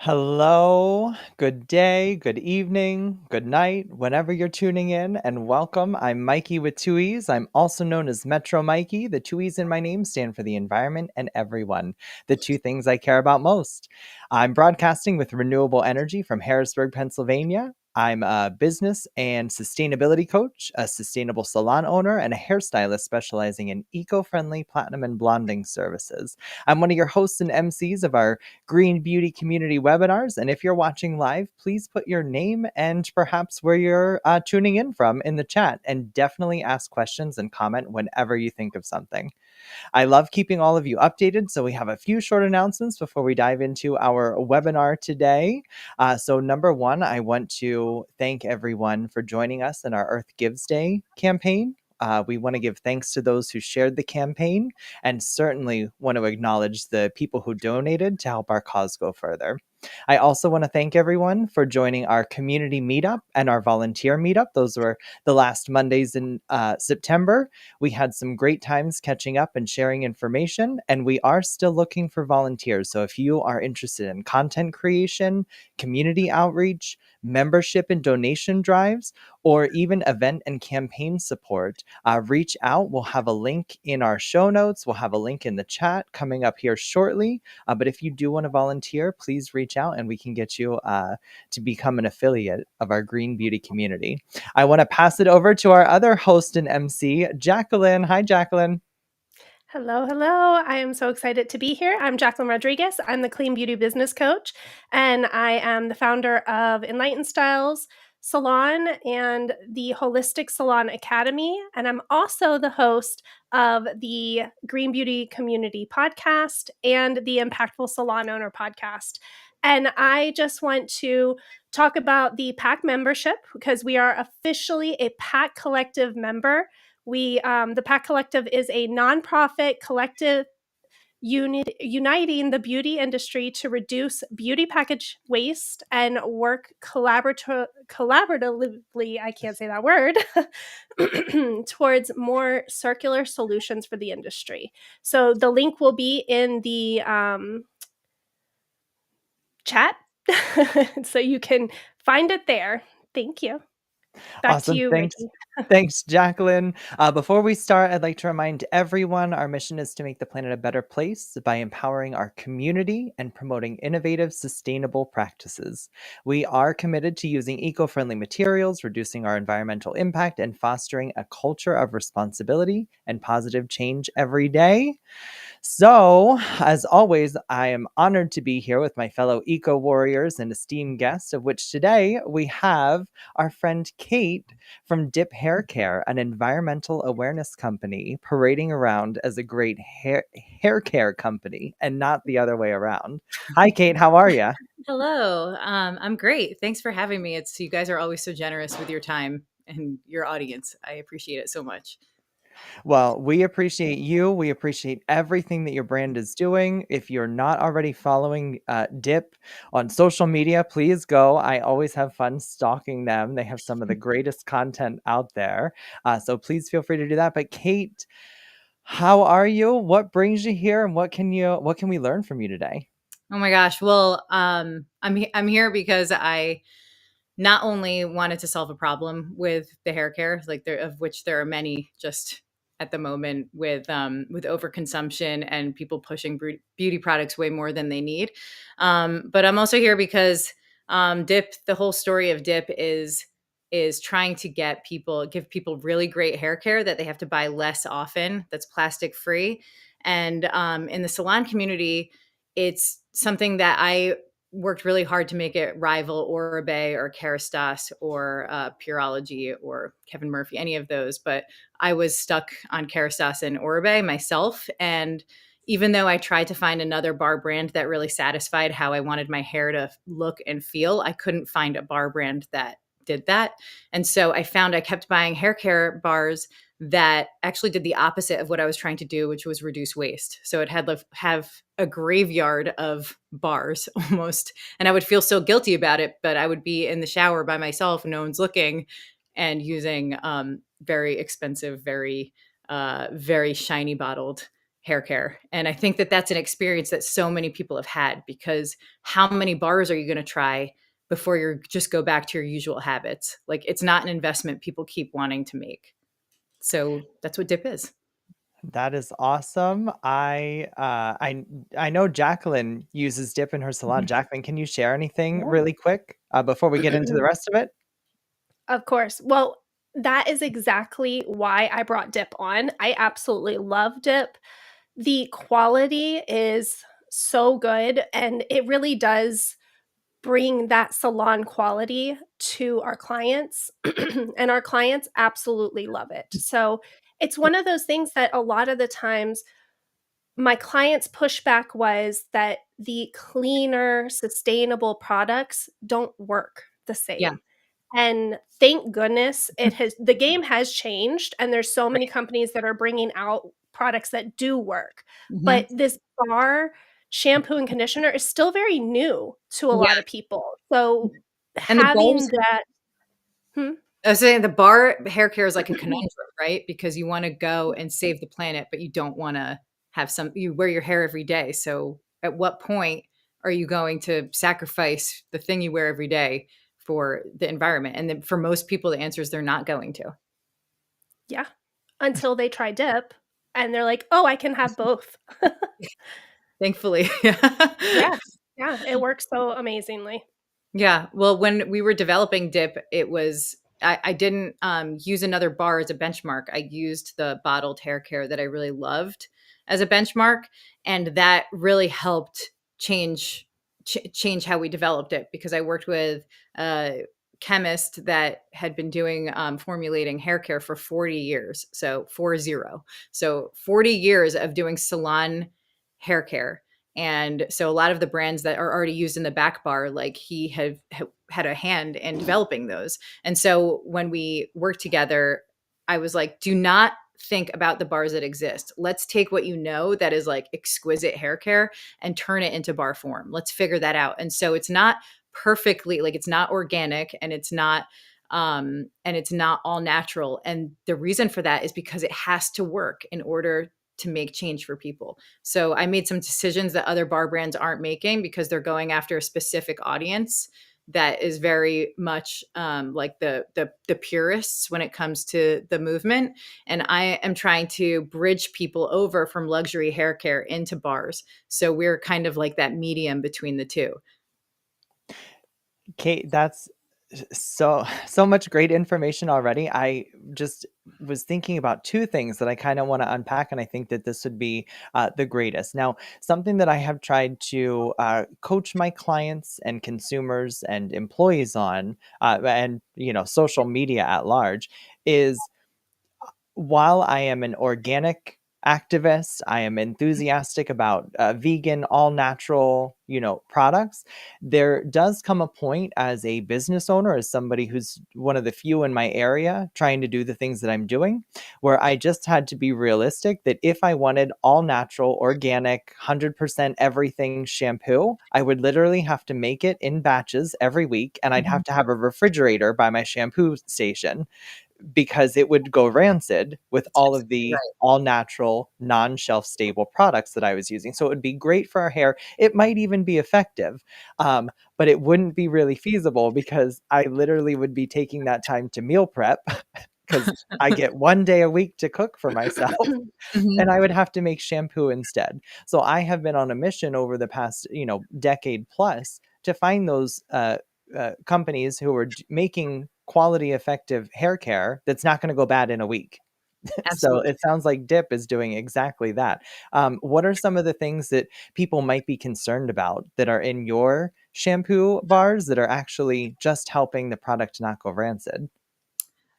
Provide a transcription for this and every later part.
Hello, good day, good evening, good night, whenever you're tuning in, and welcome. I'm Mikey with two E's. I'm also known as Metro Mikey. The two E's in my name stand for the environment and everyone, the two things I care about most. I'm broadcasting with renewable energy from Harrisburg, Pennsylvania. I'm a business and sustainability coach, a sustainable salon owner, and a hairstylist specializing in eco-friendly platinum and blonding services. I'm one of your hosts and MCs of our Green Beauty Community webinars. And if you're watching live, please put your name and perhaps where you're tuning in from in the chat, and definitely ask questions and comment whenever you think of something. I love keeping all of you updated, so we have a few short announcements before we dive into our webinar today. So number one, I want to thank everyone for joining us in our Earth Gives Day campaign. We want to give thanks to those who shared the campaign, and certainly want to acknowledge the people who donated to help our cause go further. I also want to thank everyone for joining our community meetup and our volunteer meetup. Those were the last Mondays in September. We had some great times catching up and sharing information, and we are still looking for volunteers. So if you are interested in content creation, community outreach, membership and donation drives, or even event and campaign support, reach out. We'll have a link in our show notes. We'll have a link in the chat coming up here shortly. But if you do want to volunteer, please reach out and we can get you to become an affiliate of our Green Beauty community. I want to pass it over to our other host and MC, Jacqueline. Hi, Jacqueline. Hello, hello. I am so excited to be here. I'm Jacqueline Rodriguez. I'm the Clean Beauty Business Coach, and I am the founder of Enlightened Styles Salon and the Holistic Salon Academy. And I'm also the host of the Green Beauty Community podcast and the Impactful Salon Owner podcast. And I just want to talk about the PAC membership because we are officially a PAC Collective member. The PAC Collective is a nonprofit collective uniting the beauty industry to reduce beauty package waste and work collaboratively, I can't say that word, towards more circular solutions for the industry. So the link will be in the chat, so you can find it there. Thank you. Back to Awesome. you, Thanks. Mikey. Thanks, Jacqueline. Before we start, I'd like to remind everyone our mission is to make the planet a better place by empowering our community and promoting innovative, sustainable practices. We are committed to using eco-friendly materials, reducing our environmental impact, and fostering a culture of responsibility and positive change every day. So, as always, I am honored to be here with my fellow eco warriors and esteemed guests, of which today we have our friend Kate from Dip Hair Care, an environmental awareness company parading around as a great hair care company and not the other way around. Hi, Kate. How are you? Hello. I'm great. Thanks for having me. You guys are always so generous with your time and your audience. I appreciate it so much. Well, we appreciate you. We appreciate everything that your brand is doing. If you're not already following Dip on social media, please go. I always have fun stalking them. They have some of the greatest content out there. So please feel free to do that. But Kate, how are you? What brings you here, and what can we learn from you today? Oh my gosh. Well, I'm here because I not only wanted to solve a problem with the hair care, of which there are many just at the moment with overconsumption and people pushing beauty products way more than they need. But I'm also here because Dip, the whole story of Dip is trying to give people really great hair care that they have to buy less often, that's plastic free. And in the salon community, it's something that I worked really hard to make it rival Oribe or Kerastase or Pureology or Kevin Murphy, any of those. But I was stuck on Kerastase and Oribe myself. And even though I tried to find another bar brand that really satisfied how I wanted my hair to look and feel, I couldn't find a bar brand that did that. And so I kept buying hair care bars that actually did the opposite of what I was trying to do, which was reduce waste. So it had have a graveyard of bars almost. And I would feel so guilty about it, but I would be in the shower by myself, no one's looking, and using very expensive, very shiny bottled hair care. And I think that that's an experience that so many people have had, because how many bars are you going to try before you just go back to your usual habits? Like, it's not an investment people keep wanting to make. So that's what dip is. That is awesome. I know Jacqueline uses dip in her salon. Jacqueline, can you share anything Yeah. really quick before we get into the rest of it? Of course. Well, that is exactly why I brought dip on. I absolutely love dip. The quality is so good, and it really does bring that salon quality to our clients, and our clients absolutely love it. So, it's one of those things that a lot of the times my clients' pushback was that the cleaner, sustainable products don't work the Yeah. same. And thank goodness the game has changed, and there's so many Right. companies that are bringing out products that do work. Hmm. But this bar shampoo and conditioner is still very new to a Yeah. lot of people. So And the having bars, that. Hmm? I was saying the bar hair care is like a conundrum, right? Because you want to go and save the planet, but you don't want to you wear your hair every day. So at what point are you going to sacrifice the thing you wear every day for the environment? And then for most people, the answer is they're not going to. Yeah, until they try dip and they're like, "Oh, I can have both." Thankfully. Yeah. Yeah, it works so amazingly. Yeah. Well, when we were developing dip, I didn't use another bar as a benchmark. I used the bottled hair care that I really loved as a benchmark, and that really helped change how we developed it, because I worked with a chemist that had been doing formulating hair care for 40 years. So 40. So 40 years of doing salon hair care. And so a lot of the brands that are already used in the back bar, like he had a hand in developing those. And so when we worked together, I was like, do not think about the bars that exist. Let's take what you know that is like exquisite hair care and turn it into bar form. Let's figure that out. And so it's not perfectly, like, it's not organic, and it's not all natural. And the reason for that is because it has to work in order to make change for people. So I made some decisions that other bar brands aren't making, because they're going after a specific audience that is very much like the purists when it comes to the movement. And I am trying to bridge people over from luxury hair care into bars. So we're kind of like that medium between the two. Kate, that's so much great information already. I just was thinking about two things that I kind of want to unpack, and I think that this would be the greatest. Now, something that I have tried to coach my clients and consumers and employees on, and social media at large, is while I am an organic activist, I am enthusiastic about vegan, all natural, products. There does come a point as a business owner, as somebody who's one of the few in my area trying to do the things that I'm doing, where I just had to be realistic that if I wanted all natural, organic, 100% everything shampoo, I would literally have to make it in batches every week, and I'd Mhm. have to have a refrigerator by my shampoo station because it would go rancid with That's all of absolutely the right. all natural, non shelf stable products that I was using. So it would be great for our hair. It might even be effective, but it wouldn't be really feasible because I literally would be taking that time to meal prep because I get 1 day a week to cook for myself. And Mhm. I would have to make shampoo instead. So I have been on a mission over the past, decade plus to find those companies who are making quality, effective hair care that's not going to go bad in a week. So Absolutely. it sounds like Dip is doing exactly that. What are some of the things that people might be concerned about that are in your shampoo bars that are actually just helping the product not go rancid?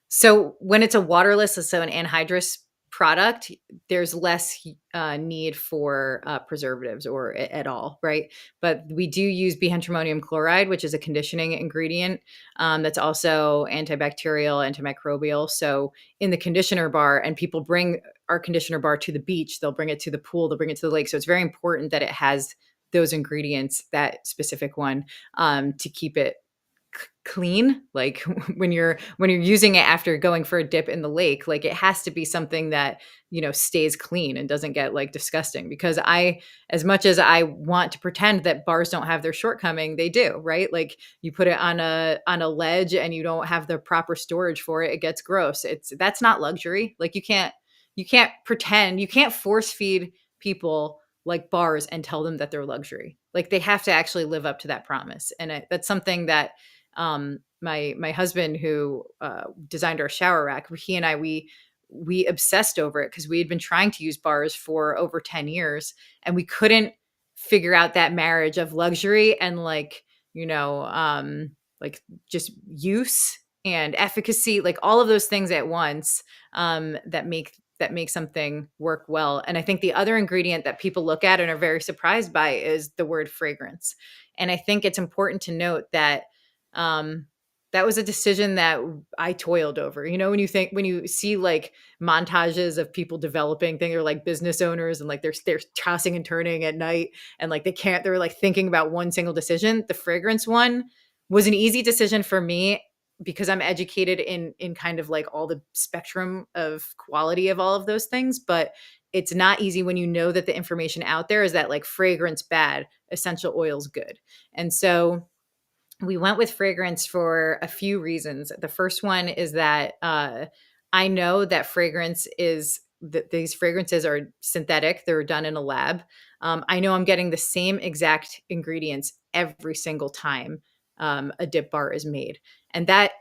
So when it's a waterless, so an anhydrous product, there's less need for preservatives or at all, right? But we do use bihentramonium chloride, which is a conditioning ingredient that's also antibacterial, antimicrobial. So in the conditioner bar, and people bring our conditioner bar to the beach, they'll bring it to the pool, they'll bring it to the lake. So it's very important that it has those ingredients, that specific one, to keep it clean, like when you're using it after going for a dip in the lake, like it has to be something that, stays clean and doesn't get like disgusting. Because as much as I want to pretend that bars don't have their shortcoming, they do, right? Like you put it on a ledge and you don't have the proper storage for it, it gets gross. That's not luxury. Like you can't pretend, you can't force feed people like bars and tell them that they're luxury. Like they have to actually live up to that promise. And that's something that my husband, who designed our shower rack, he and I, we obsessed over it because we had been trying to use bars for over 10 years and we couldn't figure out that marriage of luxury and like just use and efficacy, like all of those things at once, that make something work well. And I think the other ingredient that people look at and are very surprised by is the word fragrance. And I think it's important to note that that was a decision that I toiled over. When you see like montages of people developing things, or like business owners, and like they're tossing and turning at night, and like they're like thinking about one single decision. The fragrance one was an easy decision for me because I'm educated in kind of like all the spectrum of quality of all of those things. But it's not easy when you know that the information out there is that like fragrance bad, essential oils good. And so we went with fragrance for a few reasons. The first one is that I know that these fragrances are synthetic. They're done in a lab. I know I'm getting the same exact ingredients every single time a dip bar is made. And that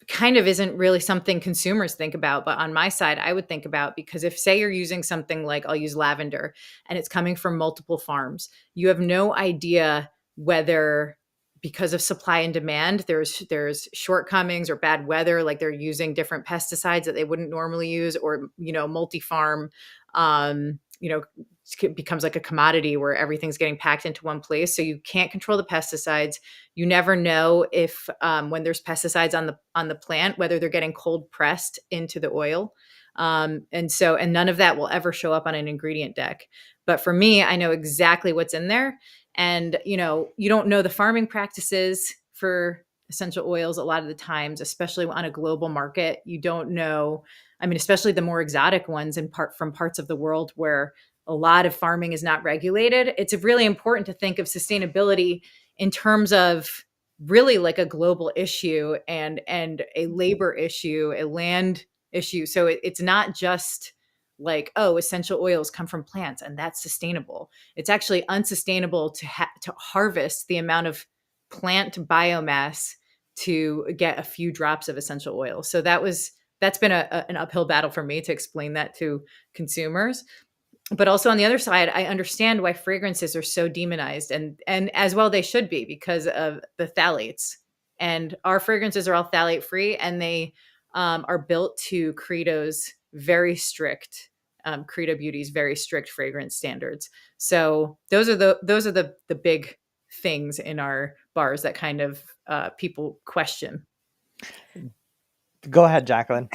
kind of isn't really something consumers think about, but on my side, I would think about, because if, say, you're using something like, I'll use lavender, and it's coming from multiple farms, you have no idea whether, because of supply and demand, there's shortcomings or bad weather, like they're using different pesticides that they wouldn't normally use, or multi-farm becomes like a commodity where everything's getting packed into one place. So you can't control the pesticides. You never know if when there's pesticides on the plant, whether they're getting cold pressed into the oil. And none of that will ever show up on an ingredient deck. But for me, I know exactly what's in there. And, you don't know the farming practices for essential oils a lot of the times, especially on a global market. You don't know, I mean, especially the more exotic ones from parts of the world where a lot of farming is not regulated. It's really important to think of sustainability in terms of really like a global issue and a labor issue, a land issue. So it's not just like, oh, essential oils come from plants and that's sustainable. It's actually unsustainable to harvest the amount of plant biomass to get a few drops of essential oil. So that's been an uphill battle for me to explain that to consumers. But also on the other side, I understand why fragrances are so demonized, and as well they should be, because of the phthalates. And our fragrances are all phthalate free, and they are built to Credo's very strict Credo Beauty's very strict fragrance standards. So those are the big things in our bars that kind of people question. Go ahead, Jacqueline.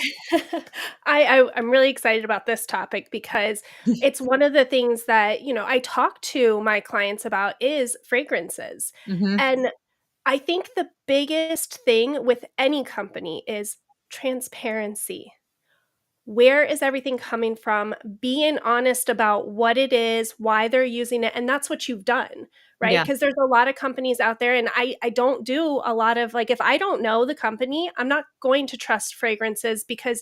I'm really excited about this topic because it's one of the things that, I talk to my clients about is fragrances. Mm-hmm. And I think the biggest thing with any company is transparency. Where is everything coming from? Being honest about what it is, why they're using it. And that's what you've done, right? Yeah. Because there's a lot of companies out there, and I don't do a lot of, like, if I don't know the company, I'm not going to trust fragrances, because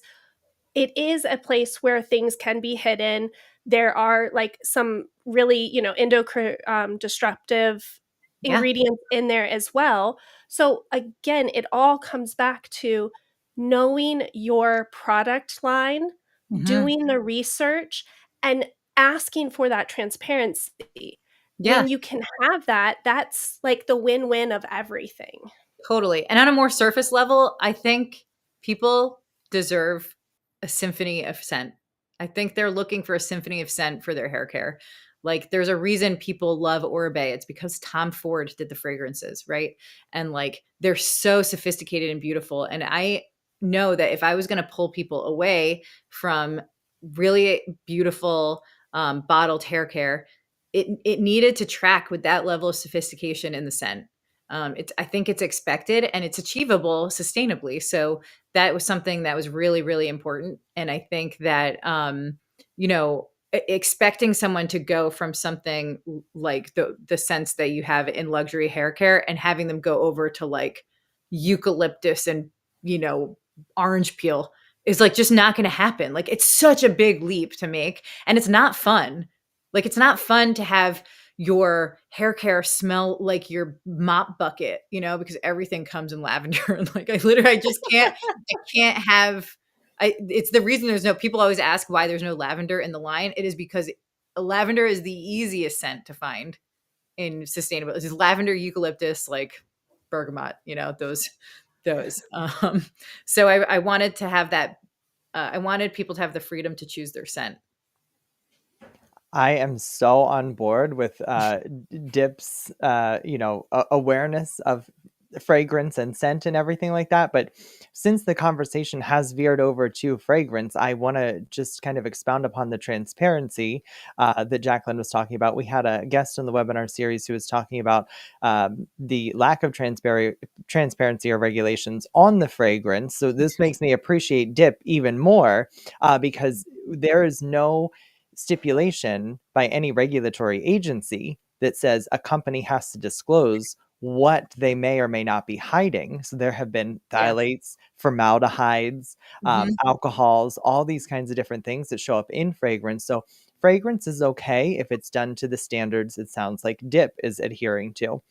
it is a place where things can be hidden. There are like some really, endocrine disruptive Yeah. ingredients in there as well. So again, it all comes back to knowing your product line, Mm-hmm. doing the research, and asking for that transparency. Yeah. When you can have that, that's like the win-win of everything. Totally. And on a more surface level, I think people deserve a symphony of scent. I think they're looking for a symphony of scent for their hair care. Like there's a reason people love Oribe. It's because Tom Ford did the fragrances, right? And like they're so sophisticated and beautiful. And I know that if I was going to pull people away from really beautiful bottled hair care, it needed to track with that level of sophistication in the scent. I think it's expected and it's achievable sustainably. So that was something that was really, really important. And I think that, you know, expecting someone to go from something like the sense that you have in luxury hair care and having them go over to like eucalyptus and, you know, orange peel is like just not going to happen. Like it's such a big leap to make and it's not fun. Like it's not fun to have your hair care smell like your mop bucket, you know, because everything comes in lavender. And like I just can't, I can't have it's the reason there's no people always ask why there's no lavender in the line. It is because lavender is the easiest scent to find in sustainable. It's lavender, eucalyptus, like bergamot, you know, those. So I wanted to have that I wanted people to have the freedom to choose their scent. I am so on board with Dip's, awareness of fragrance and scent and everything like that. But since the conversation has veered over to fragrance, I want to just kind of expound upon the transparency that Jacqueline was talking about. We had a guest on the webinar series who was talking about the lack of transparency or regulations on the fragrance. So this makes me appreciate Dip even more because there is no stipulation by any regulatory agency that says a company has to disclose what they may or may not be hiding. So there have been Yeah. phthalates, formaldehydes, Mhm. alcohols, all these kinds of different things that show up in fragrance. So fragrance is okay if it's done to the standards it sounds like Dip is adhering to.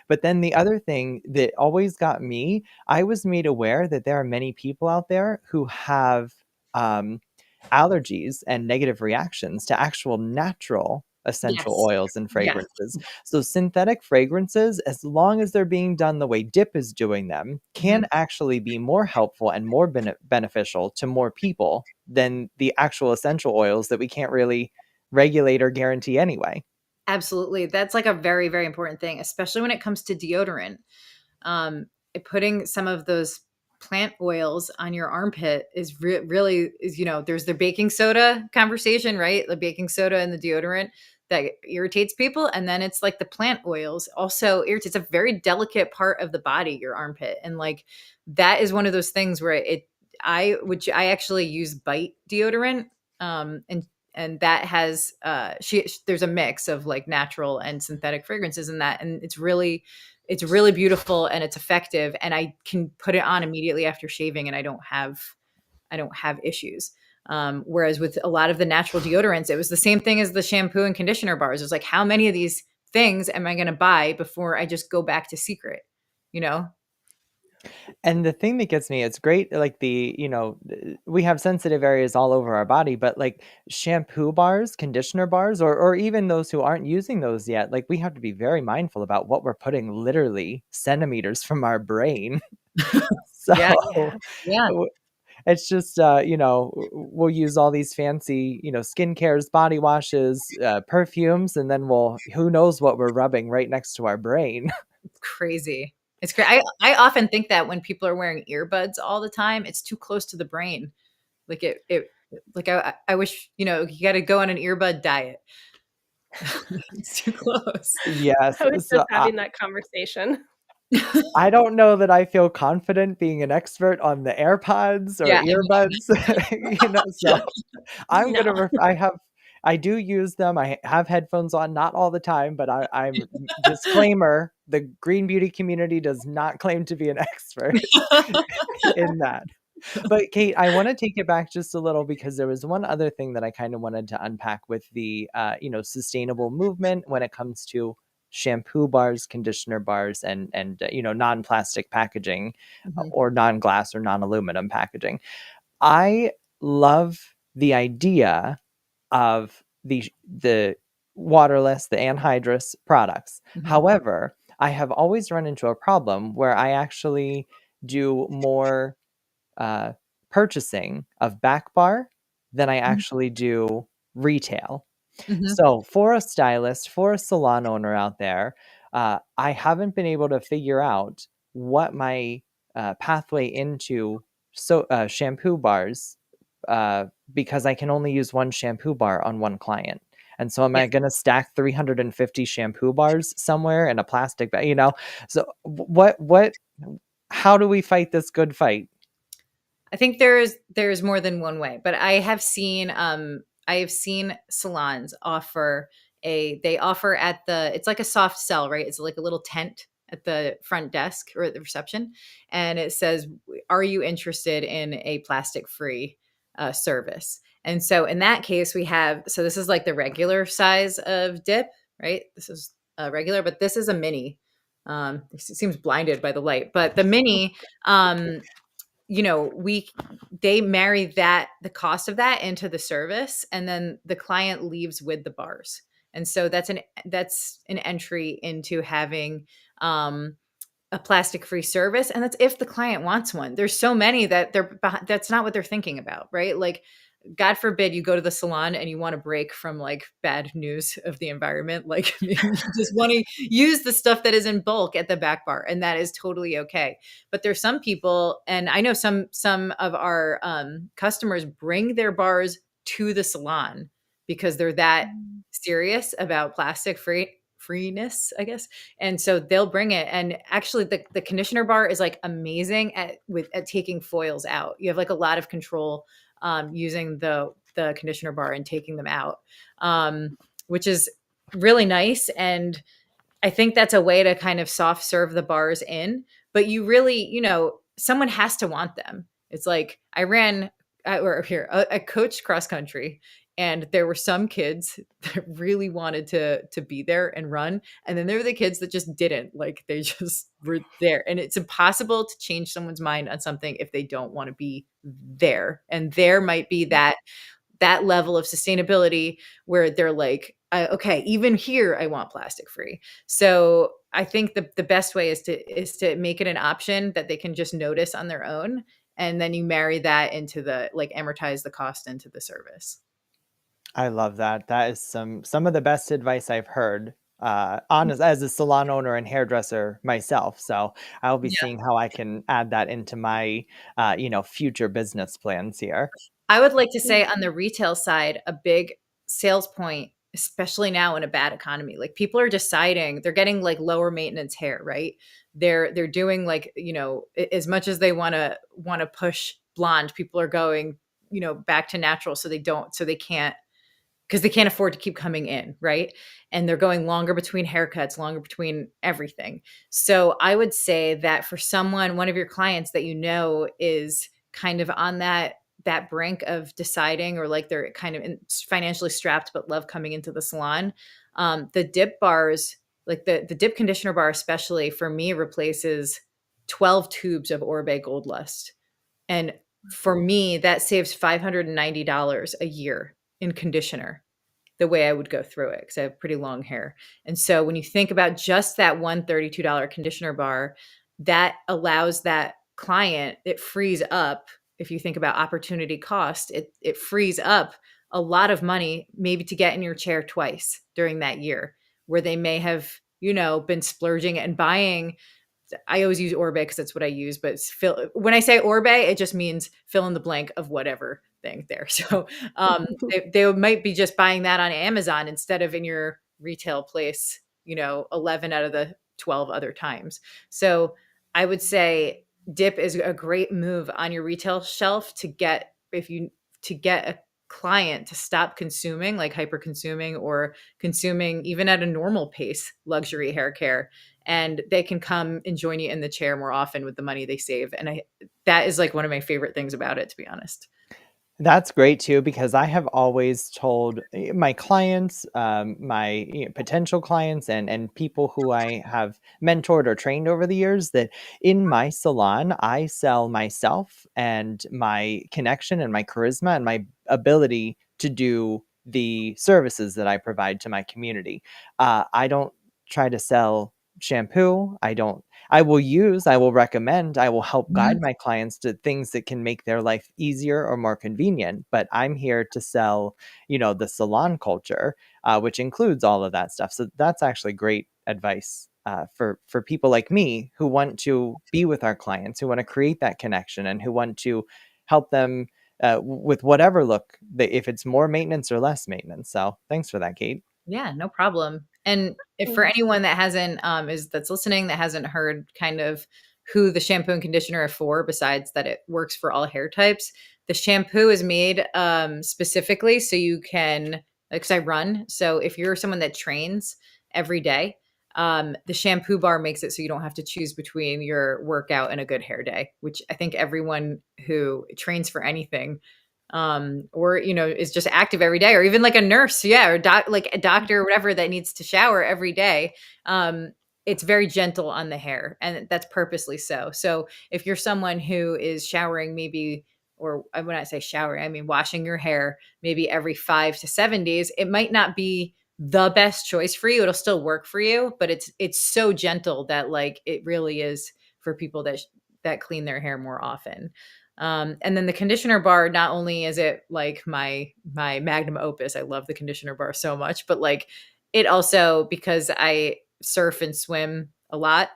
But then the other thing that always got me, I was made aware that there are many people out there who have um, allergies and negative reactions to actual natural essential Yes. oils and Yes. fragrances. So synthetic fragrances, as long as they're being done the way Dip is doing them, Mhm. can actually be more helpful and more beneficial to more people than the actual essential oils that we can't really regulate or guarantee anyway. Absolutely. That's like a very, very important thing, especially when it comes to deodorant. Um, Putting some of those plant oils on your armpit is really is, you know, there's the baking soda conversation, right? The baking soda and the deodorant that irritates people. And then it's like the plant oils also irritates a very delicate part of the body, your armpit. And like that is one of those things where I actually use Bite deodorant. And that has there's a mix of like natural and synthetic fragrances in that, and it's really beautiful and it's effective, and I can put it on immediately after shaving and I don't have issues. Whereas with a lot of the natural deodorants, it was the same thing as the shampoo and conditioner bars. It's like, how many of these things am I going to buy before I just go back to Secret, you know? And the thing that gets me, it's great, like we have sensitive areas all over our body, but like shampoo bars, conditioner bars, or even those who aren't using those yet, like we have to be very mindful about what we're putting literally centimeters from our brain. So Yeah. Yeah. Yeah. w- it's just, we'll use all these fancy, skincares, body washes, perfumes, and then who knows what we're rubbing right next to our brain. It's crazy. It's crazy. I often think that when people are wearing earbuds all the time, it's too close to the brain. Like like I wish, you know, you got to go on an earbud diet. It's too close. Yes. I was just So having that conversation. I don't know that I feel confident being an expert on the AirPods or Yeah. earbuds, so Yeah. I'm No. gonna I do use them. I have headphones on, not all the time, but I'm disclaimer, the green beauty community does not claim to be an expert in that. But Kate, I want to take it back just a little because there was one other thing that I kind of wanted to unpack with the sustainable movement when it comes to shampoo bars, conditioner bars, and non-plastic packaging Mhm. or non-glass or non-aluminum packaging. I love the idea of the waterless, the anhydrous products. Mhm. However, I have always run into a problem where I actually do more uh, purchasing of back bar than I Mhm. actually do retail. Mhm. So, for a stylist, for a salon owner out there, I haven't been able to figure out what my pathway into shampoo bars because I can only use one shampoo bar on one client. And so am Yeah. I going to stack 350 shampoo bars somewhere in a plastic bag, So how do we fight this good fight? I think there's more than one way, but I have seen salons offer they offer at it's like a soft sell, right? It's like a little tent at the front desk or at the reception, and it says, "Are you interested in a plastic free service?" And so in that case, this is like the regular size of dip, right? This is regular, but this is a mini. It seems blinded by the light, but the mini. We they marry the cost of that into the service, and then the client leaves with the bars. And so that's an entry into having a plastic free service, and that's if the client wants one. There's so many that that's not what they're thinking about, right? Like, God forbid you go to the salon and you want to break from like bad news of the environment. Like, you just want to use the stuff that is in bulk at the back bar, and that is totally okay. But there's some people, and I know some of our customers bring their bars to the salon because they're that serious about plastic freeness, I guess. And so they'll bring it. And actually the conditioner bar is like amazing at taking foils out. You have like a lot of control using the conditioner bar and taking them out, which is really nice. And I think that's a way to kind of soft serve the bars in, but you really, someone has to want them. It's like I coached cross country, and there were some kids that really wanted to be there and run, and then there were the kids that just didn't. Like, they just were there, and it's impossible to change someone's mind on something if they don't want to be there. And there might be that level of sustainability where they're like, okay, even here I want plastic free. So I think the best way is to make it an option that they can just notice on their own, and then you marry that into the like amortize the cost into the service. I love that. That is some of the best advice I've heard. Honest, as a salon owner and hairdresser myself, so I'll be Yeah. seeing how I can add that into my, future business plans here. I would like to say on the retail side, a big sales point, especially now in a bad economy, like people are deciding they're getting like lower maintenance hair, right? They're doing like, as much as they want to push blonde, people are going, back to natural. So they can't, because they can't afford to keep coming in, right? And they're going longer between haircuts, longer between everything. So I would say that for one of your clients that is kind of on that brink of deciding, or like they're kind of financially strapped but love coming into the salon, the dip bars, like the dip conditioner bar especially, for me, replaces 12 tubes of Orbe Gold Lust. And for me, that saves $590 a year in conditioner, the way I would go through it, because I have pretty long hair. And so when you think about just that one $32 conditioner bar, that allows that client, it frees up, if you think about opportunity cost, it frees up a lot of money, maybe to get in your chair twice during that year, where they may have, been splurging and buying. I always use Orbe because that's what I use, but when I say Orbe, it just means fill in the blank of whatever thing there. So they might be just buying that on Amazon instead of in your retail place, 11 out of the 12 other times. So I would say dip is a great move on your retail shelf to get a client to stop consuming, like hyper consuming, or consuming even at a normal pace luxury hair care, and they can come and join you in the chair more often with the money they save. And that is like one of my favorite things about it, to be honest. That's great too, because I have always told my clients, my potential clients, and people who I have mentored or trained over the years, that in my salon, I sell myself and my connection and my charisma and my ability to do the services that I provide to my community. I don't try to sell shampoo. I will recommend, I will help guide Mhm. my clients to things that can make their life easier or more convenient. But I'm here to sell, the salon culture, which includes all of that stuff. So that's actually great advice for people like me who want to be with our clients, who want to create that connection, and who want to help them with whatever look, if it's more maintenance or less maintenance. So thanks for that, Kate. Yeah, no problem. And if for Mm. anyone that hasn't that's listening that hasn't heard kind of who the shampoo and conditioner are for, besides that it works for all hair types, the shampoo is made specifically so you can, because I run, so if you're someone that trains every day, the shampoo bar makes it so you don't have to choose between your workout and a good hair day, which I think everyone who trains for anything or is just active every day, or even like a nurse, yeah, or like a doctor or whatever that needs to shower every day. It's very gentle on the hair, and that's purposely so. So if you're someone who is showering maybe, or when I say showering, I mean washing your hair maybe every 5 to 7 days, it might not be the best choice for you. It'll still work for you, but it's so gentle that like it really is for people that clean their hair more often. And then the conditioner bar, not only is it like my magnum opus, I love the conditioner bar so much, but like it also, because I surf and swim a lot,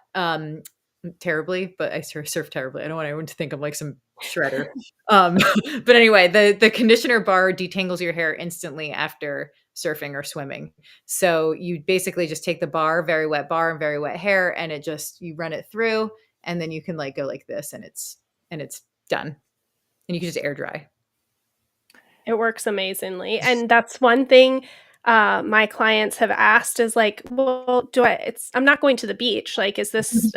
terribly, but I surf terribly. I don't want anyone to think I'm like some shredder. Um, but anyway, the conditioner bar detangles your hair instantly after surfing or swimming. So you basically just take the bar, very wet bar and very wet hair, and you run it through, and then you can like go like this, and it's done, and you can just air dry. It works amazingly, and that's one thing, my clients have asked is like, "Well, I'm not going to the beach, like, is this"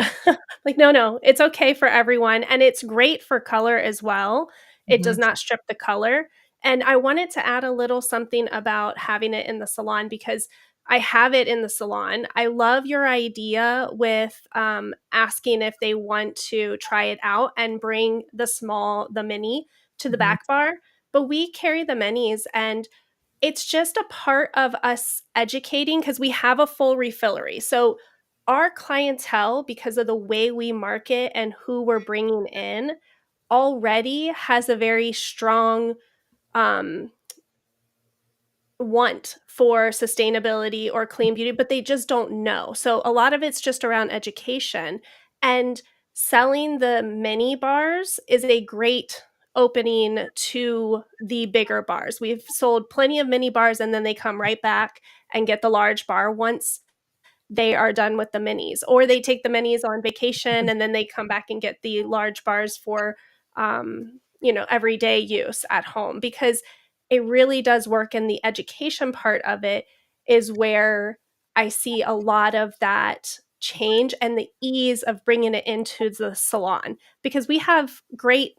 like, "No, no, it's okay for everyone," and it's great for color as well. It does Mhm. not strip the color, and I wanted to add a little something about having it in the salon because I have it in the salon. I love your idea with, asking if they want to try it out and bring the mini to the Mhm. back bar, but we carry the minis, and it's just a part of us educating because we have a full refillery. So our clientele, because of the way we market and who we're bringing in, already has a very strong um, want for sustainability or clean beauty, but they just don't know. So a lot of it's just around education. And selling the mini bars is a great opening to the bigger bars. We've sold plenty of mini bars and then they come right back and get the large bar once they are done with the minis, or they take the minis on vacation and then they come back and get the large bars for everyday use at home, because it really does work. And the education part of it is where I see a lot of that change and the ease of bringing it into the salon, because we have great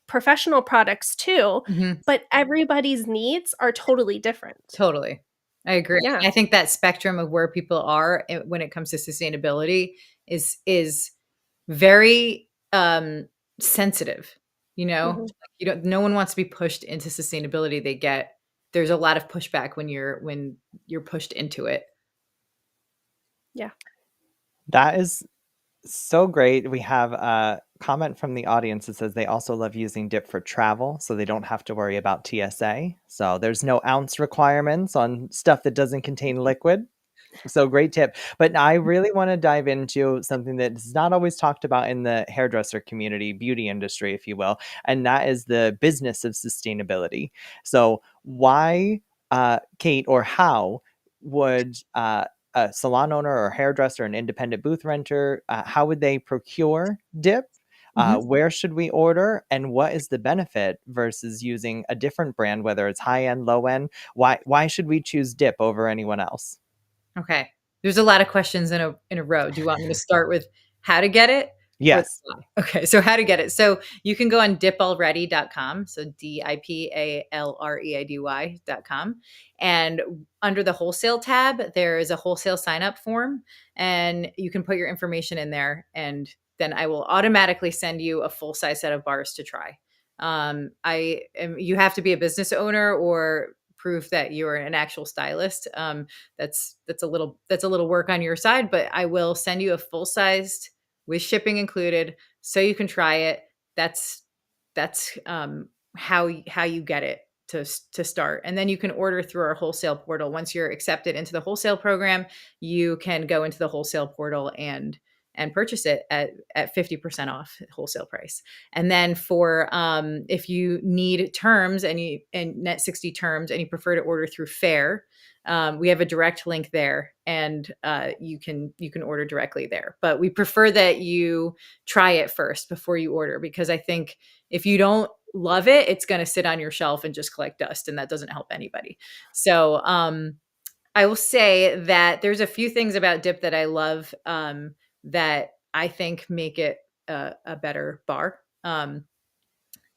professional products too, Mhm. but everybody's needs are totally different. Totally. I agree. Yeah. I think that spectrum of where people are when it comes to sustainability is very sensitive. Mhm. Like, no one wants to be pushed into sustainability. There's a lot of pushback when you're pushed into it. Yeah. That is so great. We have a comment from the audience that says they also love using dip for travel, so they don't have to worry about TSA. So there's no ounce requirements on stuff that doesn't contain liquid. So great tip. But I really want to dive into something that's not always talked about in the hairdresser community, beauty industry, if you will, and that is the business of sustainability. So why, Kate, or how would a salon owner or hairdresser, an independent booth renter, how would they procure dip? Mhm. Where should we order, and what is the benefit versus using a different brand, whether it's high end, low end? Why should we choose dip over anyone else? Okay. There's a lot of questions in a row. Do you want me to start with how to get it or the Yes. why? Okay, so how to get it. So you can go on dipalready.com. So dipalready.com. And under the wholesale tab, there is a wholesale sign up form, and you can put your information in there, and then I will automatically send you a full size set of bars to try. You have to be a business owner or proof that you're an actual stylist. That's a little work on your side, but I will send you a full sized with shipping included, so you can try it. That's how you get it to start, and then you can order through our wholesale portal. Once you're accepted into the wholesale program, you can go into the wholesale portal and and purchase it at 50% off wholesale price. And then for if you need terms and net 60 terms and you prefer to order through Fair, we have a direct link there, and you can order directly there. But we prefer that you try it first before you order, because I think if you don't love it, it's going to sit on your shelf and just collect dust, and that doesn't help anybody. So I will say that there's a few things about dip that I love, that I think make it a better bar. And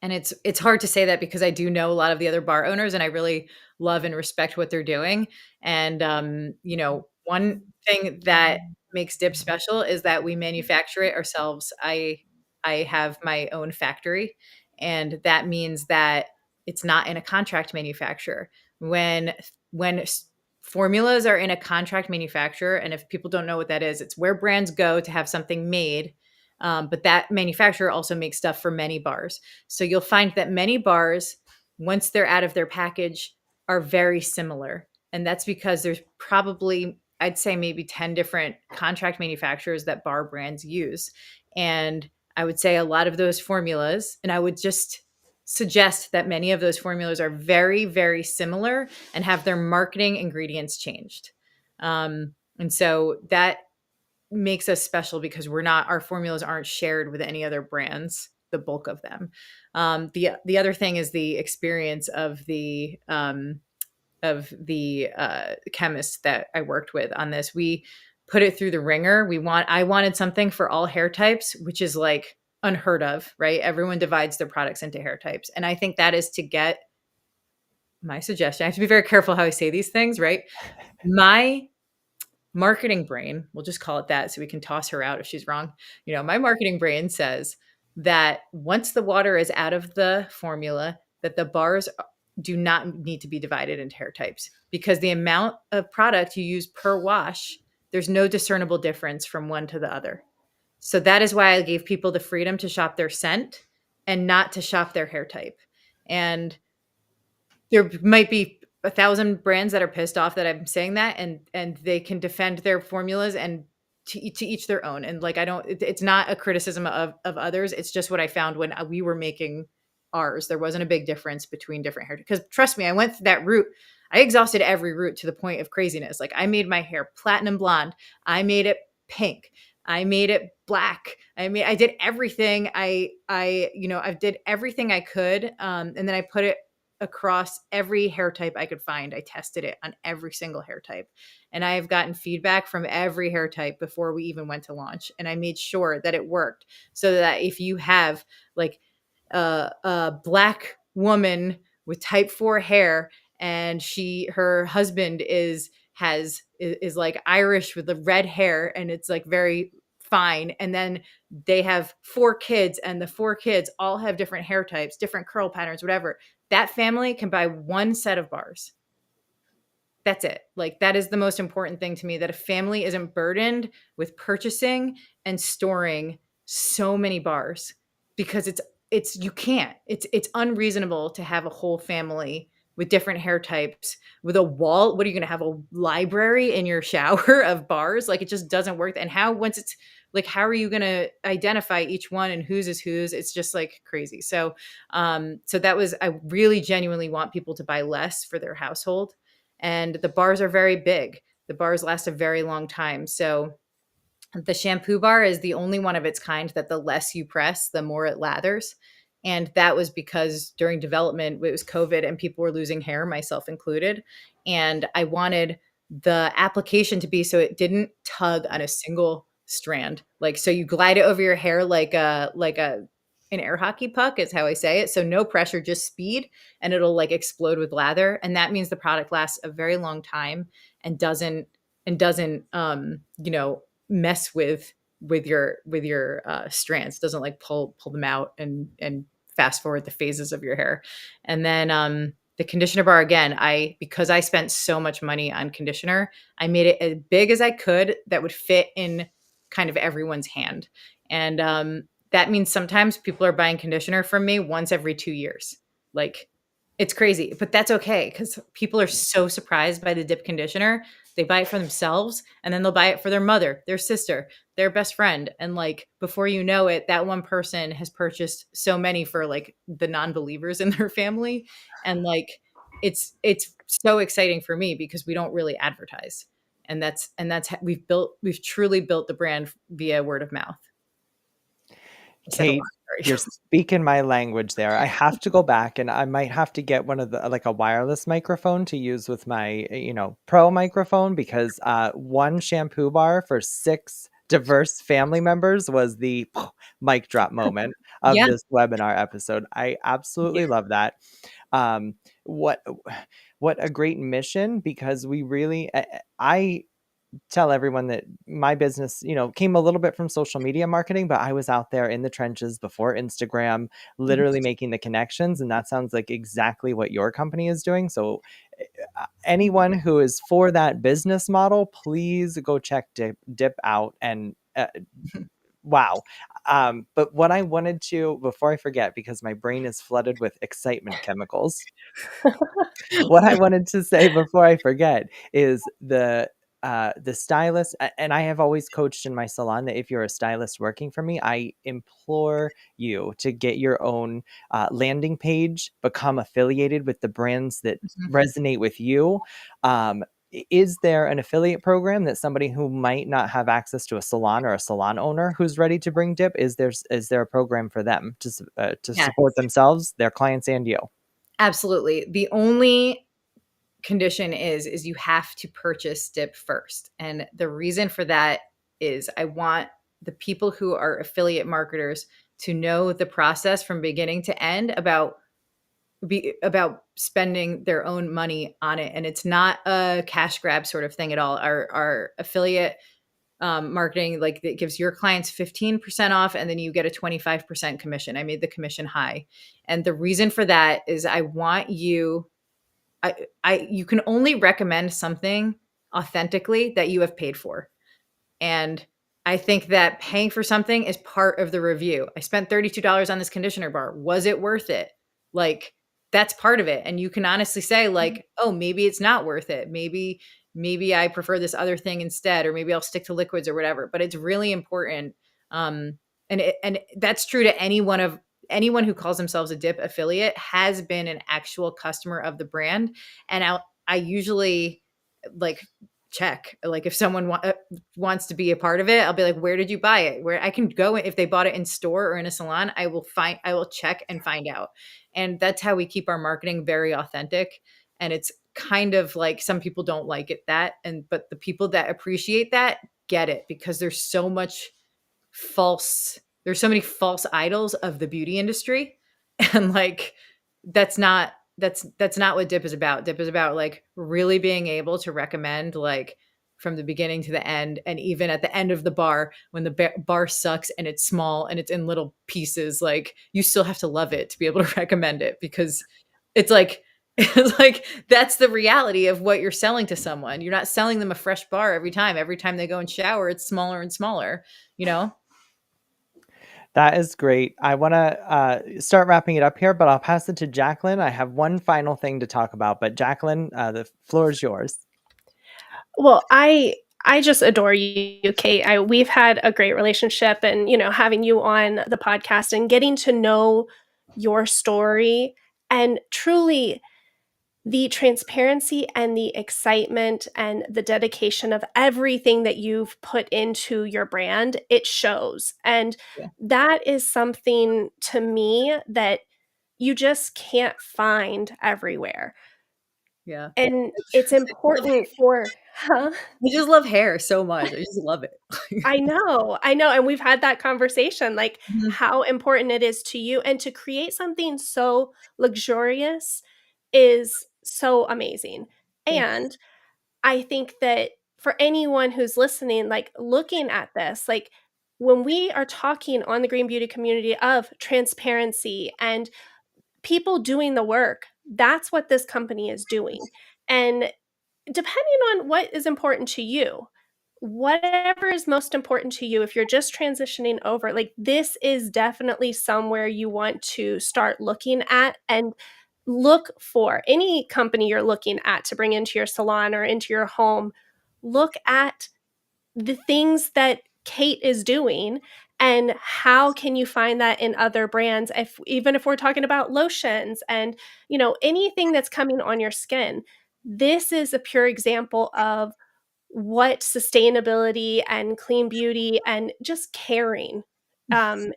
it's hard to say that because I do know a lot of the other bar owners, and I really love and respect what they're doing. And one thing that makes dip special is that we manufacture it ourselves. I have my own factory, and that means that it's not in a contract manufacturer. When formulas are in a contract manufacturer, and if people don't know what that is, it's where brands go to have something made. But that manufacturer also makes stuff for many bars. So you'll find that many bars, once they're out of their package, are very similar. And that's because there's probably, I'd say maybe 10 different contract manufacturers that bar brands use. And I would say a lot of those formulas, and I would just suggest that many of those formulas are very, very similar and have their marketing ingredients changed. And so that makes us special because our formulas aren't shared with any other brands, the bulk of them. The other thing is the experience of the chemists that I worked with on this. We put it through the ringer. I wanted something for all hair types, which is like unheard of, right? Everyone divides their products into hair types. And I think that is to get my suggestion. I have to be very careful how I say these things, right? My marketing brain, we'll just call it that so we can toss her out if she's wrong. My marketing brain says that once the water is out of the formula, that the bars do not need to be divided into hair types, because the amount of product you use per wash, there's no discernible difference from one to the other. So that is why I gave people the freedom to shop their scent and not to shop their hair type. And there might be 1,000 brands that are pissed off that I'm saying that, and they can defend their formulas, and to each their own. And like, it's not a criticism of others. It's just what I found when we were making ours. There wasn't a big difference between different hair. Because trust me, I went through that route. I exhausted every route to the point of craziness. Like, I made my hair platinum blonde. I made it pink. I made it black. I did everything. I did everything I could. And then I put it across every hair type I could find. I tested it on every single hair type. And I have gotten feedback from every hair type before we even went to launch. And I made sure that it worked, so that if you have like a black woman with type 4 hair, and her husband is like Irish with the red hair, and it's like very fine, and then they have 4 kids, and the 4 kids all have different hair types, different curl patterns, whatever, that family can buy one set of bars. That's it. Like, that is the most important thing to me, that a family isn't burdened with purchasing and storing so many bars, because it's unreasonable to have a whole family with different hair types with a wall. What are you going to have, a library in your shower of bars? Like, it just doesn't work. And how are you going to identify each one and whose is whose? It's just like crazy. So I really genuinely want people to buy less for their household. And the bars are very big. The bars last a very long time. So the shampoo bar is the only one of its kind that the less you press, the more it lathers. And that was because during development, it was COVID and people were losing hair, myself included. And I wanted the application to be so it didn't tug on a single strand. Like, so you glide it over your hair like an air hockey puck is how I say it. So no pressure, just speed, and it'll like explode with lather. And that means the product lasts a very long time and doesn't mess with your strands, doesn't like pull them out and fast forward the phases of your hair. And then the conditioner bar, again, because I spent so much money on conditioner, I made it as big as I could that would fit in kind of everyone's hand. And that means sometimes people are buying conditioner from me once every 2 years. Like, it's crazy, but that's okay, because people are so surprised by the dip conditioner They buy it for themselves, and then they'll buy it for their mother, their sister, their best friend. And like before you know it, that one person has purchased so many for like the non-believers in their family. And like it's so exciting for me because we don't really advertise. And that's we've truly built the brand via word of mouth. I said a lot. Kate, you're Sorry. speaking my language there. I have to go back and I might have to get one of the like a wireless microphone to use with my, pro microphone because one shampoo bar for six diverse family members was the mic drop moment of Yeah. this webinar episode. I absolutely love that. Um, what what a great mission because we really I tell everyone that my business, came a little bit from social media marketing, but I was out there in the trenches before Instagram, literally making the connections. And that sounds like exactly what your company is doing. So, anyone who is for that business model, please go check Dip out. And wow. But what I wanted to, before I forget, because my brain is flooded with excitement chemicals, what I wanted to say before I forget is the stylist, and I have always coached in my salon that if you're a stylist working for me, I implore you to get your own landing page, become affiliated with the brands that resonate with you. Is there an affiliate program that somebody who might not have access to a salon or a salon owner who's ready to bring Dip? Is there a program for them to Yes, support themselves, their clients, and you? absolutely. The only condition is you have to purchase Dip first. And the reason for that is I want the people who are affiliate marketers to know the process from beginning to end about spending their own money on it. And it's not a cash grab sort of thing at all. Our affiliate marketing, like, it gives your clients 15% off and then you get a 25% commission. I made the commission high. And the reason for that is I want you, you can only recommend something authentically that you have paid for. And I think that paying for something is part of the review. I spent $32 on this conditioner bar. Was it worth it? Like, that's part of it. And you can honestly say, like, oh, maybe it's not worth it. Maybe I prefer this other thing instead, or maybe I'll stick to liquids or whatever. But it's really important. And that's true to anyone who calls themselves a Dip affiliate has been an actual customer of the brand. And I usually like check, like, if someone wants to be a part of it, I'll be like, where did you buy it? Where I can go, if they bought it in store or in a salon, I will check and find out. And that's how we keep our marketing very authentic. And it's kind of like, some people don't like it but the people that appreciate that get it, because there's so many false idols of the beauty industry. And like, that's not what Dip is about. Dip is about like really being able to recommend, like, from the beginning to the end. And even at the end of the bar, when the bar sucks and it's small and it's in little pieces, like, you still have to love it to be able to recommend it, because it's like it's like that's the reality of what you're selling to someone. You're not selling them a fresh bar every time. Every time they go and shower, it's smaller and smaller, you know? That is great. I want to start wrapping it up here, but I'll pass it to Jacqueline. I have one final thing to talk about, but Jacqueline, the floor is yours. Well, I just adore you, Kate. We've had a great relationship, and having you on the podcast and getting to know your story, and truly the transparency and the excitement and the dedication of everything that you've put into your brand, it shows. And Yeah. that is something to me that you just can't find everywhere. Yeah. And it's important for huh? I just love hair so much. I just love it. I know, and we've had that conversation, like, Mhm. how important it is to you, and to create something so luxurious is so amazing. Thanks. And I think that for anyone who's listening, like, looking at this, like, when we are talking on the green beauty community of transparency and people doing the work, that's what this company is doing. And depending on what is important to you, whatever is most important to you, if you're just transitioning over, like, this is definitely somewhere you want to start looking at, and look for any company you're looking at to bring into your salon or into your home. look at the things that Kate is doing and how can you find that in other brands, if even if we're talking about lotions and, you know, anything that's coming on your skin. This is a pure example of what sustainability and clean beauty and just caring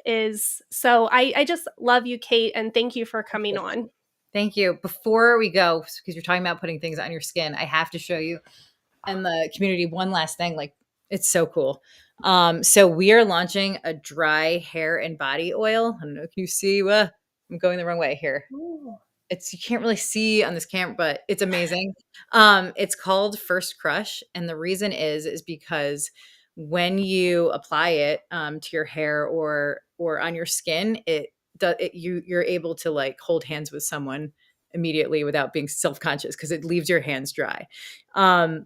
is. So I just love you, Kate, and thank you for coming on. Thank you. Before we go, because you're talking about putting things on your skin, I have to show you and the community one last thing. Like, it's so cool. So we are launching a dry hair and body oil. I don't know if you see. I'm going the wrong way here. Ooh. It's, you can't really see on this camera, but it's amazing. It's called First Crush, and the reason is because when you apply it to your hair or on your skin, you're able to like hold hands with someone immediately without being self-conscious because it leaves your hands dry.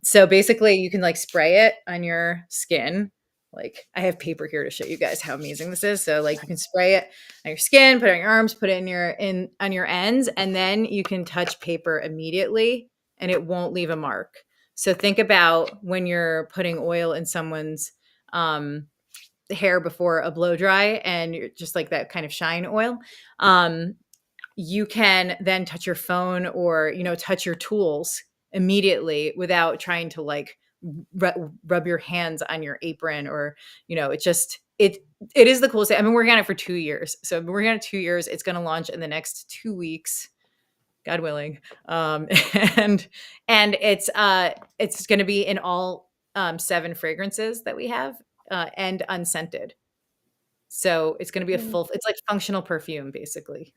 So basically you can like spray it on your skin. Like, I have paper here to show you guys how amazing this is. So like you can spray it on your skin, put it on your arms, put it in on your ends, and then you can touch paper immediately and it won't leave a mark. So think about when you're putting oil in someone's hair before a blow dry and you're just like that kind of shine oil. You can then touch your phone or, you know, touch your tools immediately without trying to like rub your hands on your apron or, you know, it is the coolest thing. I've been working on it for 2 years. So I've been working on it 2 years. It's going to launch in the next 2 weeks, God willing. And it's going to be in all 7 fragrances that we have and unscented. So it's going to be it's like functional perfume basically.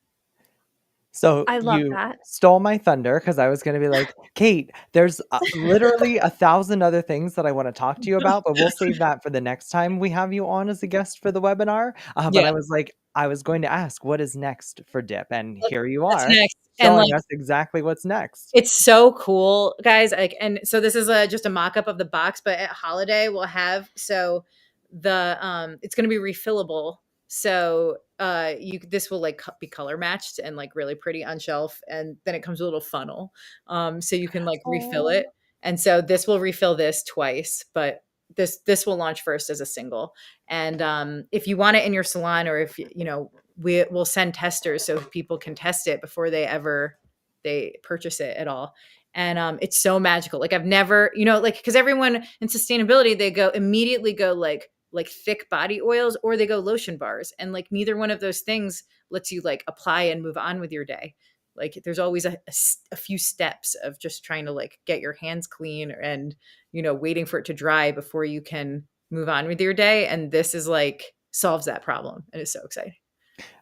So I love you that. stole my thunder because I was going to be like, Kate, there's literally 1,000 other things that I want to talk to you about, but we'll save that for the next time we have you on as a guest for the webinar. But Yeah. I was like, I was going to ask, what is next for Dip? And here you What's are next? And showing like, us exactly what's next. it's so cool, guys. Like, and so this is just a mock-up of the box, but at holiday we'll have, so the it's going to be refillable. So this will like be color matched and like really pretty on shelf, and then it comes with a little funnel. So you can like refill it. And so this will refill this twice, but this will launch first as a single. And if you want it in your salon, or if you know, we will send testers so people can test it before they purchase it at all. And it's so magical. Like, I've never, you know, like, because everyone in sustainability, they immediately go like thick body oils, or they go lotion bars, and like neither one of those things lets you like apply and move on with your day. Like, there's always a few steps of just trying to like get your hands clean and, you know, waiting for it to dry before you can move on with your day. And this is like solves that problem, and it's so exciting.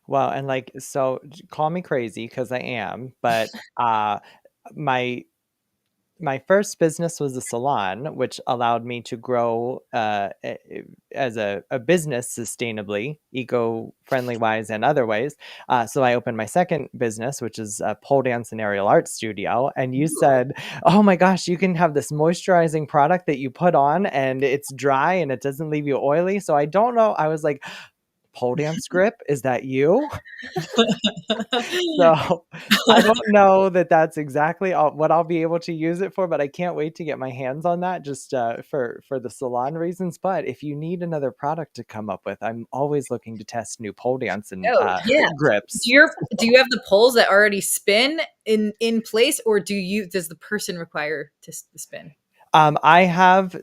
Well, and like, so call me crazy because I am, but my my first business was a salon, which allowed me to grow as a business sustainably, eco-friendly wise and other ways. So I opened my second business, which is a pole dance and aerial art studio. And you said, oh my gosh, you can have this moisturizing product that you put on and it's dry and it doesn't leave you oily. So I don't know. I was like, pole dance grip, is that you? So I don't know that that's exactly what I'll be able to use it for, but I can't wait to get my hands on that just for the salon reasons. But if you need another product to come up with, I'm always looking to test new pole dance and Oh yeah. grips. Do you have the poles that already spin in place, or does the person require to spin? I have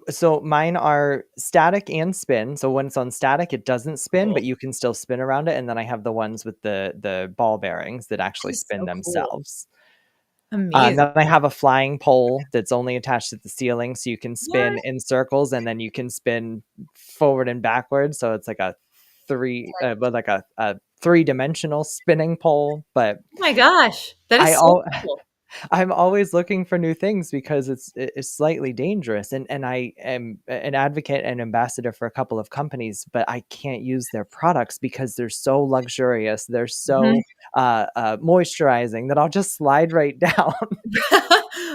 so mine are static and spin. So when it's on static, it doesn't spin, but you can still spin around it. And then I have the ones with the ball bearings that actually spin So cool. themselves. Amazing. Then I have a flying pole that's only attached to the ceiling, so you can spin What? in circles, and then you can spin forward and backwards. So it's like a three-dimensional spinning pole. But Oh my gosh, that I is so all cool. I'm always looking for new things because it's slightly dangerous, and I am an advocate and ambassador for a couple of companies, but I can't use their products because they're so luxurious, they're so moisturizing that I'll just slide right down.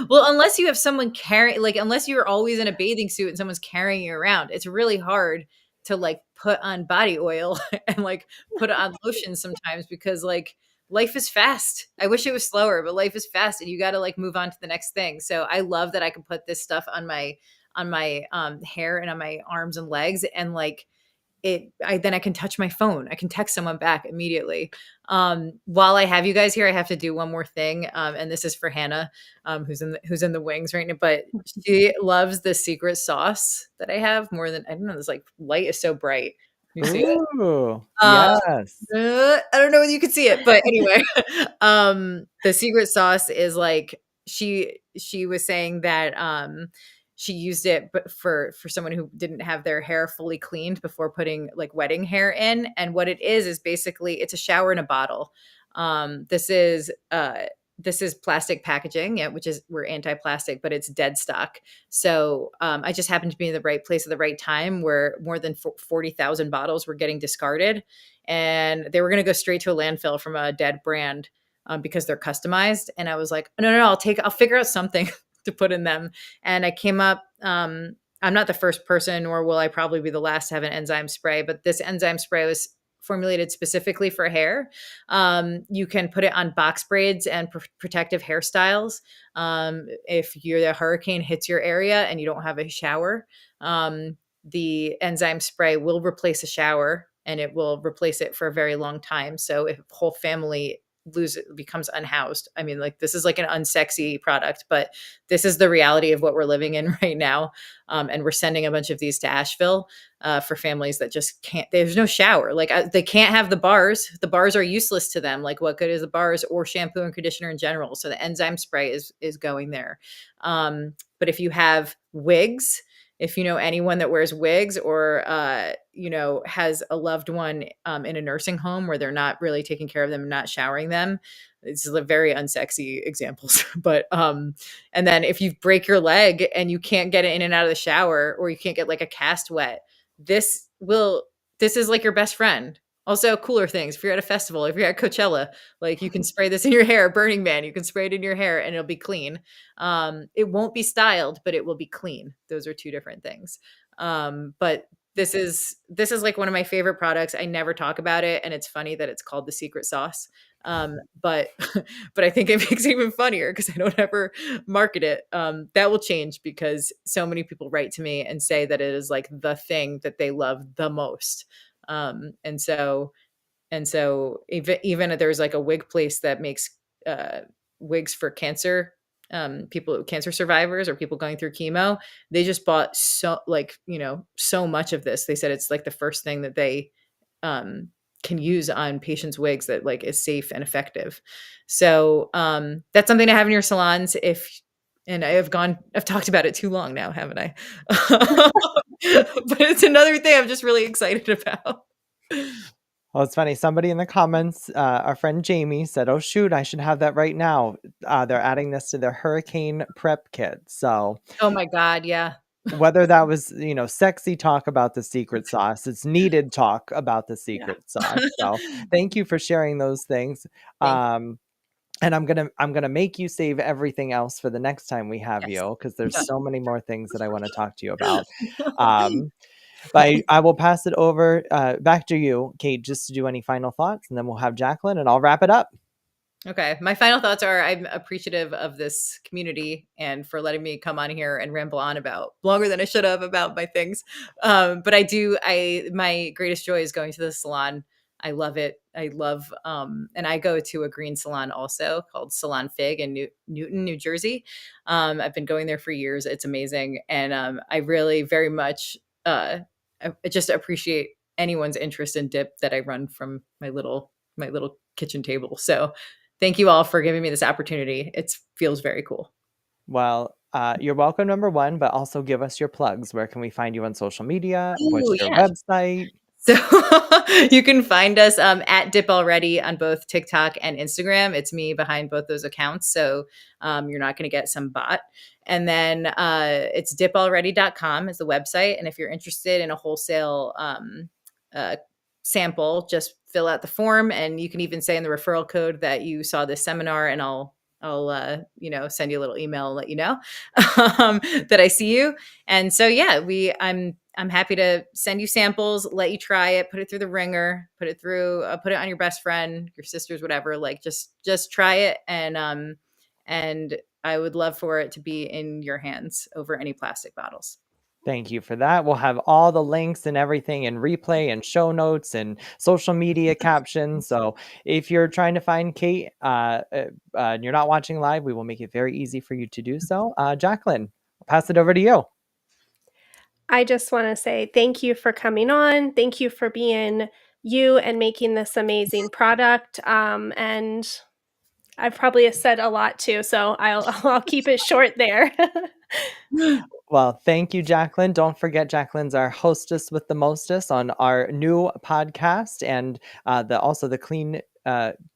Well, unless you have someone unless you're always in a bathing suit and someone's carrying you around, it's really hard to like put on body oil and like put on lotion sometimes, because like life is fast. I wish it was slower, but life is fast and you got to like move on to the next thing. So I love that I can put this stuff on on my hair and on my arms and legs, and like then I can touch my phone. I can text someone back immediately. While I have you guys here, I have to do one more thing. And this is for Hannah, who's in the wings right now, but she loves the secret sauce that I have more than, I don't know, this like light is so bright. You see it? Ooh, Uh, yes. I don't know whether you can see it, but anyway, the secret sauce is like she was saying that she used it but for someone who didn't have their hair fully cleaned before putting like wedding hair in, and what it is basically it's a shower in a bottle. This is plastic packaging, yeah, which is we're anti-plastic, but it's dead stock. So I just happened to be in the right place at the right time where more than 40,000 bottles were getting discarded, and they were going to go straight to a landfill from a dead brand because they're customized. And I was like, no, no, no, I'll figure out something to put in them. And I came up. I'm not the first person, nor will I probably be the last to have an enzyme spray, but this enzyme spray was formulated specifically for hair. You can put it on box braids and protective hairstyles. If the hurricane hits your area and you don't have a shower, the enzyme spray will replace a shower, and it will replace it for a very long time. So if a whole family becomes unhoused, I mean, like, this is like an unsexy product, but this is the reality of what we're living in right now. And we're sending a bunch of these to Asheville for families that just can't, there's no shower. Like, they can't have the bars. The bars are useless to them. Like, what good is the bars or shampoo and conditioner in general? So the enzyme spray is going there. But if you have wigs, if you know anyone that wears wigs, or has a loved one in a nursing home where they're not really taking care of them and not showering them, it's a very unsexy examples. But and then if you break your leg and you can't get it in and out of the shower, or you can't get like a cast wet, this is like your best friend. Also, cooler things, if you're at a festival, if you're at Coachella, like, you can spray this in your hair. Burning Man, you can spray it in your hair and it'll be clean. It won't be styled, but it will be clean. Those are two different things. But this is like one of my favorite products. I never talk about it, and it's funny that it's called the secret sauce. But but I think it makes it even funnier because I don't ever market it. That will change because so many people write to me and say that it is like the thing that they love the most. And so even there's like a wig place that makes wigs for cancer, cancer survivors or people going through chemo. They just bought so much of this. They said it's like the first thing that they can use on patients' wigs that like is safe and effective. So that's something to have in your salons. And I've talked about it too long now, haven't I? But it's another thing I'm just really excited about. Well, it's funny. Somebody in the comments, our friend Jamie, said, "Oh shoot, I should have that right now." They're adding this to their hurricane prep kit. So, Oh my God, yeah. whether that was, sexy talk about the secret sauce, it's needed talk about the Yeah. secret sauce. So, thank you for sharing those things. Thank you. And I'm gonna make you save everything else for the next time we have Yes. you, because there's Yeah. so many more things that I want to talk to you about. But I will pass it over back to you, Kate, just to do any final thoughts, and then we'll have Jacqueline, and I'll wrap it up. Okay. My final thoughts are I'm appreciative of this community and for letting me come on here and ramble on about longer than I should have about my things. But my greatest joy is going to the salon. I love it. I love, and I go to a green salon also called Salon Fig in Newton, New Jersey. I've been going there for years. It's amazing. And I really very much I just appreciate anyone's interest in dip that I run from my little kitchen table. So thank you all for giving me this opportunity. It feels very cool. Well, you're welcome, number one, but also give us your plugs. Where can we find you on social media? What's Ooh, your yeah. website? So you can find us at Dip Already on both TikTok and Instagram. It's me behind both those accounts. So you're not going to get some bot. And then it's dipalready.com is the website. And if you're interested in a wholesale sample, just fill out the form. And you can even say in the referral code that you saw this seminar, and I'll send you a little email and let you know that I see you. And so, yeah, I'm happy to send you samples, let you try it, put it through the ringer, put it on your best friend, your sisters, whatever. Like, just try it. And I would love for it to be in your hands over any plastic bottles. Thank you for that. We'll have all the links and everything in replay and show notes and social media captions. So if you're trying to find Kate and you're not watching live, we will make it very easy for you to do so. Jacqueline, I'll pass it over to you. I just want to say thank you for coming on. Thank you for being you and making this amazing product. And I've probably said a lot too, so I'll keep it short there. Well, thank you, Jacqueline. Don't forget, Jacqueline's our hostess with the mostest on our new podcast and also the Clean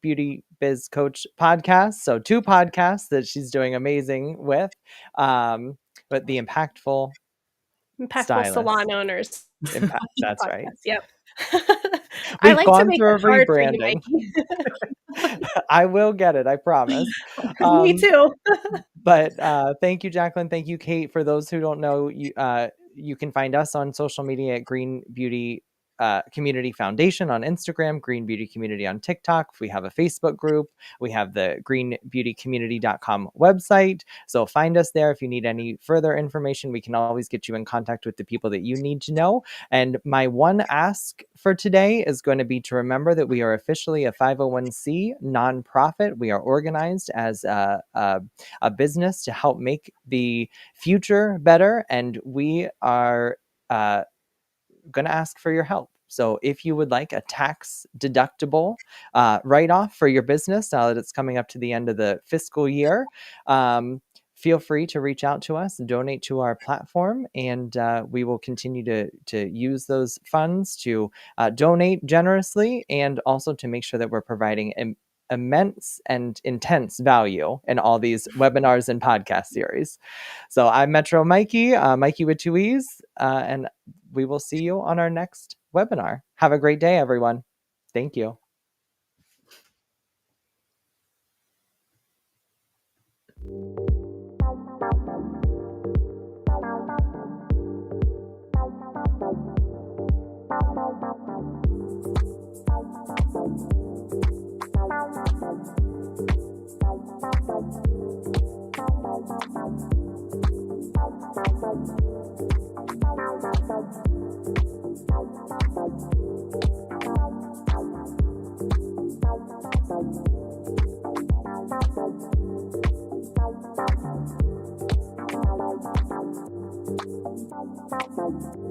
Beauty Biz Coach podcast. So 2 podcasts that she's doing amazing with. But the Impactful Impactful Stylist. salon owners. That's right. Podcast, yep. I We've like to gone make through it a hard for you, rebranding. Mikey. I will get it, I promise. Me too. But thank you, Jacqueline. Thank you, Kate. For those who don't know, you can find us on social media at Green Beauty Community Foundation on Instagram, Green Beauty Community on TikTok. We have a Facebook group. We have the greenbeautycommunity.com website. So find us there if you need any further information. We can always get you in contact with the people that you need to know. And my one ask for today is going to be to remember that we are officially a 501c nonprofit. We are organized as a business to help make the future better. And we are going to ask for your help. So if you would like a tax deductible write-off for your business, now that it's coming up to the end of the fiscal year, feel free to reach out to us and donate to our platform. And we will continue to use those funds to donate generously and also to make sure that we're providing immense and intense value in all these webinars and podcast series. So I'm Metro Mikey, Mikey with 2 E's, and we will see you on our next webinar. Have a great day, everyone. Thank you. Thank you.